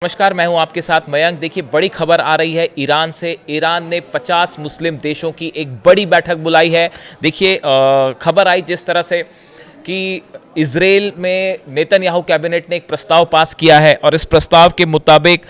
नमस्कार, मैं हूं आपके साथ मयंक। देखिए, बड़ी खबर आ रही है ईरान से। ईरान ने 50 मुस्लिम देशों की एक बड़ी बैठक बुलाई है। देखिए, खबर आई जिस तरह से कि इजराइल में नेतन्याहू कैबिनेट ने एक प्रस्ताव पास किया है और इस प्रस्ताव के मुताबिक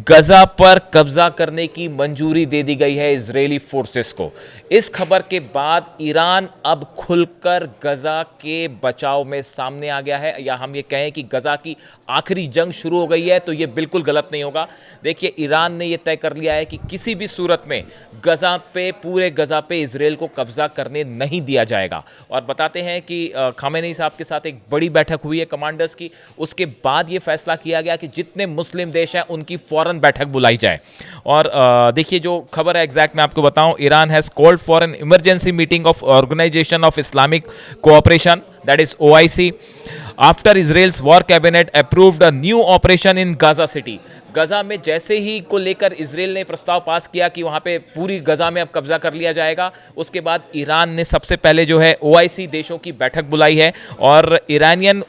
गजा पर कब्जा करने की मंजूरी दे दी गई है इजरायली फोर्सेस को। इस खबर के बाद ईरान अब खुलकर गजा के बचाव में सामने आ गया है, या हम ये कहें कि गजा की आखिरी जंग शुरू हो गई है, तो ये बिल्कुल गलत नहीं होगा। देखिए, ईरान ने यह तय कर लिया है कि किसी भी सूरत में गजा पे, पूरे गजा पे इजराइल को कब्जा करने नहीं दिया जाएगा। और बताते हैं कि खामेनी साहब के साथ एक बड़ी बैठक हुई है कमांडर्स की। उसके बाद ये फैसला किया गया कि जितने मुस्लिम देश हैं उनकी फौरन बैठक बुलाई जाए। और देखिए, जो खबर है एग्जैक्ट मैं आपको बताऊं, Iran has called for an emergency meeting of organisation of Islamic cooperation, that is OIC, after Israel's war cabinet approved a new operation in Gaza city. Gaza में जैसे ही को लेकर इजराइल ने प्रस्ताव पास किया कि वहाँ पे पूरी गजा में अब कब्जा कर लिया जाएगा, उसके बाद ईरान ने सबसे पहले जो है OIC देशों की बैठक बुलाई है। और Iranian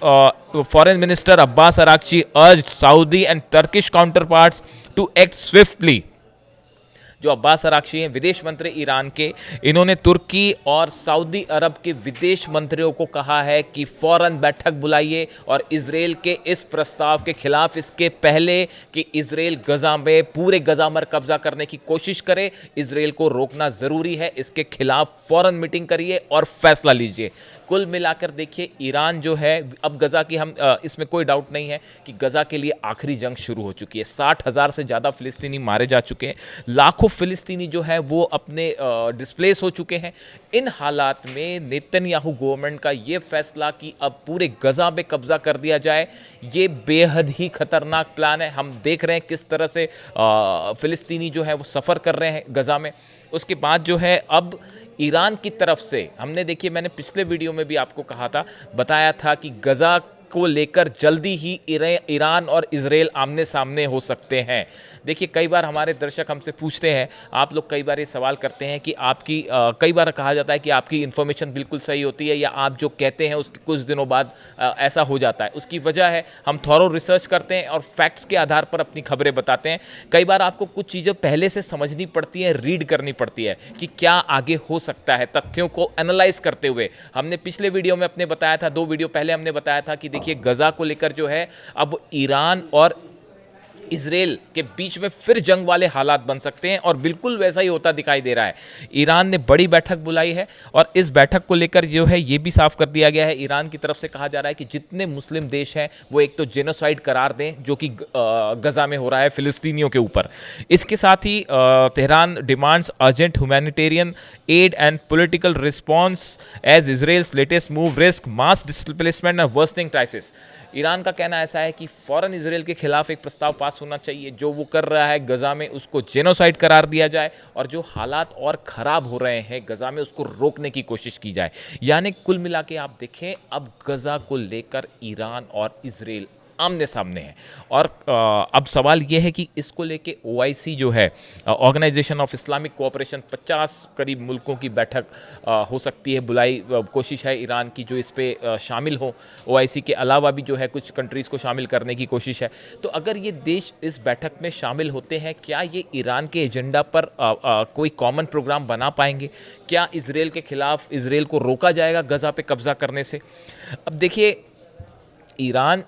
foreign minister Abbas Araghchi urged Saudi and Turkish counterparts to act swiftly. जो अब्बास अराक्ची हैं, विदेश मंत्री ईरान के, इन्होंने तुर्की और सऊदी अरब के विदेश मंत्रियों को कहा है कि फौरन बैठक बुलाइए और इजराइल के इस प्रस्ताव के खिलाफ, इसके पहले कि इजराइल गजा में, पूरे गजा पर कब्जा करने की कोशिश करे, इजराइल को रोकना ज़रूरी है। इसके खिलाफ फौरन मीटिंग करिए और फैसला लीजिए। कुल मिलाकर देखिए, ईरान जो है अब गजा की, हम इसमें कोई डाउट नहीं है कि गजा के लिए आखिरी जंग शुरू हो चुकी है। 60,000 से ज़्यादा फिलिस्तीनी मारे जा चुके हैं, लाखों फिलिस्तीनी जो है वो अपने डिस्प्लेस हो चुके हैं। इन हालात में नेतन्याहू गवर्नमेंट का ये फैसला कि अब पूरे गजा पे कब्जा कर दिया जाए, ये बेहद ही खतरनाक प्लान है। हम देख रहे हैं किस तरह से फिलिस्तीनी जो है वो सफ़र कर रहे हैं गजा में। उसके बाद जो है अब ईरान की तरफ से हमने, देखिए, मैंने पिछले वीडियो में भी आपको कहा था, बताया था कि गजा को लेकर जल्दी ही ईरान और इजराइल आमने सामने हो सकते हैं। देखिए, कई बार हमारे दर्शक हमसे पूछते हैं, आप लोग कई बार ये सवाल करते हैं कि आपकी कई बार कहा जाता है कि आपकी इन्फॉर्मेशन बिल्कुल सही होती है, या आप जो कहते हैं उसके कुछ दिनों बाद ऐसा हो जाता है। उसकी वजह है हम थॉरो रिसर्च करते हैं और फैक्ट्स के आधार पर अपनी खबरें बताते हैं। कई बार आपको कुछ चीज़ें पहले से समझनी पड़ती हैं, रीड करनी पड़ती है कि क्या आगे हो सकता है, तथ्यों को एनालाइज करते हुए। हमने पिछले वीडियो में अपने बताया था, 2 वीडियो पहले हमने बताया था कि देखिए, गजा को लेकर जो है अब ईरान और इजराइल के बीच में फिर जंग वाले हालात बन सकते हैं, और बिल्कुल वैसा ही होता दिखाई दे रहा है। ईरान ने बड़ी बैठक बुलाई है और इस बैठक को लेकर जो है ये भी साफ कर दिया गया है, ईरान की तरफ से कहा जा रहा है कि जितने मुस्लिम देश हैं वो एक तो जेनोसाइड करार दें, जो कि गजा में हो रहा है फिलिस्तीनियों के ऊपर। इसके साथ ही Tehran demands urgent humanitarian aid and political response as Israel's latest move risk mass displacement and worsening crisis. Iran का कहना ऐसा है कि फौरन इजराइल के खिलाफ एक प्रस्ताव पास होना चाहिए, जो वो कर रहा है गजा में उसको जेनोसाइड करार दिया जाए, और जो हालात और ख़राब हो रहे हैं गजा में उसको रोकने की कोशिश की जाए। यानी कुल मिला के आप देखें, अब गजा को लेकर ईरान और इजराइल आमने सामने है। और अब सवाल यह है कि इसको लेके OIC जो है, ऑर्गेनाइजेशन ऑफ इस्लामिक कोऑपरेशन, 50 करीब मुल्कों की बैठक हो सकती है, बुलाई कोशिश है ईरान की जो इस पे शामिल हो। OIC के अलावा भी जो है कुछ कंट्रीज़ को शामिल करने की कोशिश है। तो अगर ये देश इस बैठक में शामिल होते हैं, क्या ये ईरान के एजेंडा पर कोई कॉमन प्रोग्राम बना पाएंगे? क्या इजराइल के खिलाफ इजराइल को रोका जाएगा गजा पे कब्जा करने से? अब देखिए, ईरान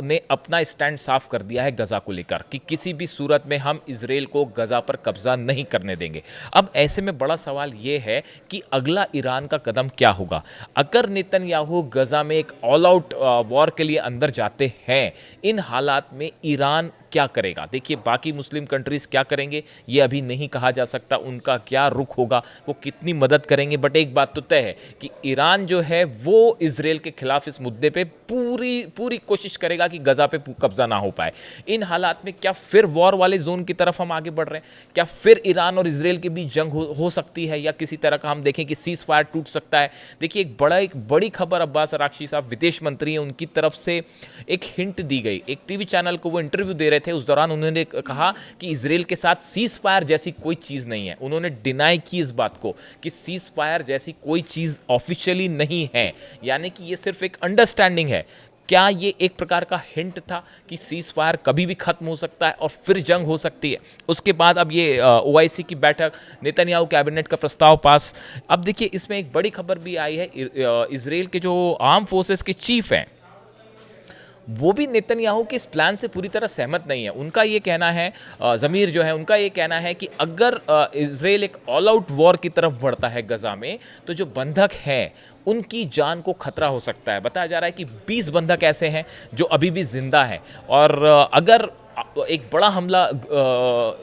ने अपना स्टैंड साफ कर दिया है गजा को लेकर कि किसी भी सूरत में हम इजराइल को गजा पर कब्जा नहीं करने देंगे। अब ऐसे में बड़ा सवाल ये है कि अगला ईरान का कदम क्या होगा। अगर नेतन्याहू गजा में एक ऑल आउट वॉर के लिए अंदर जाते हैं, इन हालात में ईरान क्या करेगा? देखिए, बाकी मुस्लिम कंट्रीज़ क्या करेंगे ये अभी नहीं कहा जा सकता, उनका क्या रुख होगा, वो कितनी मदद करेंगे। बट एक बात तो तय है कि ईरान जो है वो इजराइल के खिलाफ इस मुद्दे पे पूरी कोशिश करेगा कि गजा पे कब्जा ना हो पाए। इन हालात में क्या फिर वॉर वाले जोन की तरफ हम आगे बढ़ रहे हैं? क्या फिर ईरान और इजराइल के बीच जंग हो सकती है, या किसी तरह का हम देखें कि सीज फायर टूट सकता है? देखिए, एक बड़ी खबर अब्बास अराक्ची साहब विदेश मंत्री हैं, उनकी तरफ से एक हिंट दी गई। एक टीवी चैनल को वो इंटरव्यू दे रहे थे, उस दौरान उन्होंने कहा कि इजराइल के साथ सीज फायर जैसी कोई चीज़ नहीं है। उन्होंने डिनाई की इस बात को कि सीज फायर जैसी कोई चीज़ ऑफिशियली नहीं है, यानी कि ये सिर्फ एक अंडरस्टैंडिंग है। क्या ये एक प्रकार का हिंट था कि सीज फायर कभी भी खत्म हो सकता है और फिर जंग हो सकती है? उसके बाद अब ये ओआईसी की बैठक, नेतन्याहू कैबिनेट का प्रस्ताव पास। अब देखिए इसमें एक बड़ी खबर भी आई है, इजराइल के जो आर्म फोर्सेस के चीफ हैं वो भी नेतन्याहू के इस प्लान से पूरी तरह सहमत नहीं है। उनका ये कहना है, ज़मीर जो है उनका ये कहना है कि अगर इजराइल एक ऑल आउट वॉर की तरफ बढ़ता है गज़ा में, तो जो बंधक हैं उनकी जान को खतरा हो सकता है। बताया जा रहा है कि 20 बंधक ऐसे हैं जो अभी भी जिंदा हैं, और अगर एक बड़ा हमला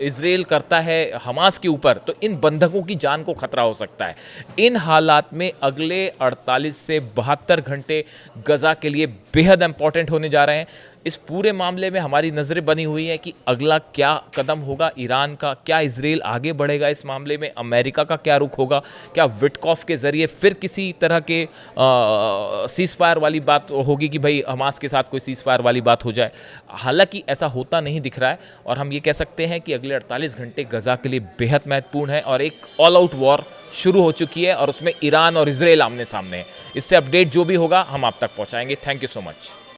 इजराइल करता है हमास के ऊपर, तो इन बंधकों की जान को खतरा हो सकता है। इन हालात में अगले 48 से 72 घंटे गज़ा के लिए बेहद इंपॉर्टेंट होने जा रहे हैं। इस पूरे मामले में हमारी नज़रें बनी हुई है कि अगला क्या कदम होगा ईरान का, क्या इजराइल आगे बढ़ेगा इस मामले में, अमेरिका का क्या रुख होगा, क्या विटकॉफ के ज़रिए फिर किसी तरह के सीज़ फायर वाली बात होगी कि भाई हमास के साथ कोई सीज़ फायर वाली बात हो जाए। हालांकि ऐसा होता नहीं दिख रहा है, और हम ये कह सकते हैं कि अगले 48 घंटे गज़ा के लिए बेहद महत्वपूर्ण है, और एक ऑल आउट वॉर शुरू हो चुकी है और उसमें ईरान और इजराइल आमने सामने है। इससे अपडेट जो भी होगा हम आप तक पहुँचाएंगे। Thank you so much.